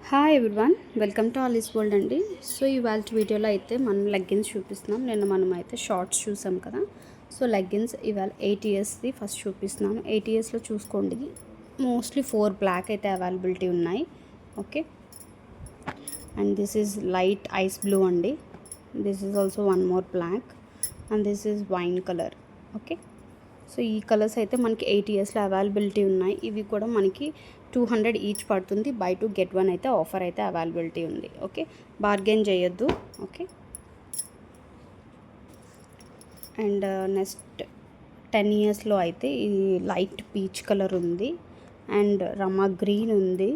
Hi everyone, welcome to all is world అండి. So ఇవాళ వీడియోలో అయితే మనం లెగ్గిన్స్ చూపిస్తున్నాం. మనం అయితే షార్ట్స్ చూసాం కదా. సో లెగ్గిన్స్ ఇవాళ 8 ఇయర్స్ది ఫస్ట్ చూపిస్తున్నాను. 8 ఇయర్స్లో చూసుకోండి, మోస్ట్లీ 4 బ్లాక్ అయితే అవైలబిలిటీ ఉన్నాయి. Okay, and this is light ice blue అండి. This is also one more black and this is wine colour. Okay, so ఈ కలర్స్ అయితే మనకి 8 ఇయర్స్లో అవైలబిలిటీ ఉన్నాయి. ఇవి కూడా మనకి 200 ఈచ్ పడుతుంది. బై 2 గెట్ 1 అయితే ఆఫర్ అయితే అవైలబిలిటీ ఉంది. ఓకే, బార్గెన్ చేయొద్దు. ఓకే, అండ్ నెక్స్ట్ 10 ఇయర్స్లో అయితే ఈ లైట్ పీచ్ కలర్ ఉంది, అండ్ రమా గ్రీన్ ఉంది,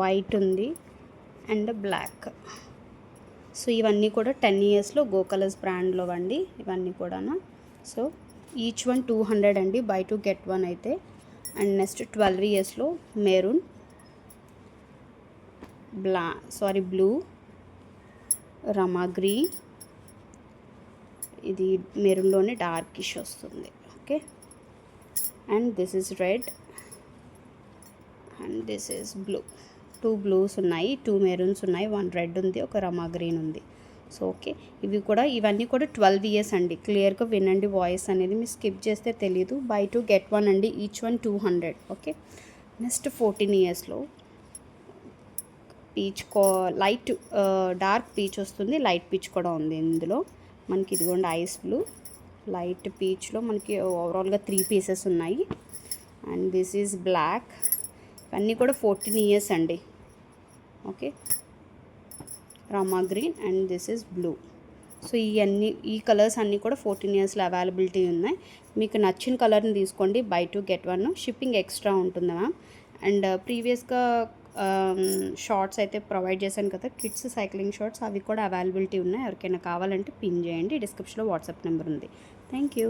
వైట్ ఉంది, అండ్ బ్లాక్. సో ఇవన్నీ కూడా 10 ఇయర్స్లో గో కలర్స్ బ్రాండ్లో అండి ఇవన్నీ కూడా. సో ఈచ్ వన్ 200 అండి, బై 2 గెట్ 1 అయితే. అండ్ నెక్స్ట్ 12 ఇయర్స్లో మెరూన్, బ్లూ, రమా గ్రీన్, ఇది మెరూన్లోనే డార్కిష్ వస్తుంది. Okay, and this is red and this is blue. 2 blues ఉన్నాయి, 2 మెరూన్స్ ఉన్నాయి, 1 రెడ్ ఉంది, ఒక రమా గ్రీన్ ఉంది. సో ఓకే, ఇవన్నీ కూడా 12 ఇయర్స్ అండి. క్లియర్గా వినండి, వాయిస్ అనేది మీరు స్కిప్ చేస్తే తెలీదు. బై 2 గెట్ 1 అండి, ఈచ్ వన్ 200. ఓకే, నెక్స్ట్ 14 ఇయర్స్లో పీచ్ లైట్ డార్క్ పీచ్ వస్తుంది, లైట్ పీచ్ కూడా ఉంది ఇందులో మనకి. ఇదిగోండి ఐస్ బ్లూ, లైట్ పీచ్లో మనకి ఓవరాల్గా 3 పీసెస్ ఉన్నాయి. And this is black. ఇవన్నీ కూడా 14 ఇయర్స్ అండి. Okay, Rama green and this is blue. So ఈ కలర్స్ అన్నీ కూడా 14 ఇయర్స్లో అవైలబిలిటీ ఉన్నాయి. మీకు నచ్చిన కలర్ని తీసుకోండి, బై 2 గెట్ 1. షిప్పింగ్ ఎక్స్ట్రా ఉంటుంది మ్యామ్. అండ్ ప్రీవియస్గా షార్ట్స్ అయితే ప్రొవైడ్ చేశాను కదా, కిడ్స్ సైక్లింగ్ షార్ట్స్, అవి కూడా అవైలబిలిటీ ఉన్నాయి. ఎవరికైనా కావాలంటే పిన్ చేయండి, డిస్క్రిప్షన్లో వాట్సాప్ నెంబర్ ఉంది. Thank you.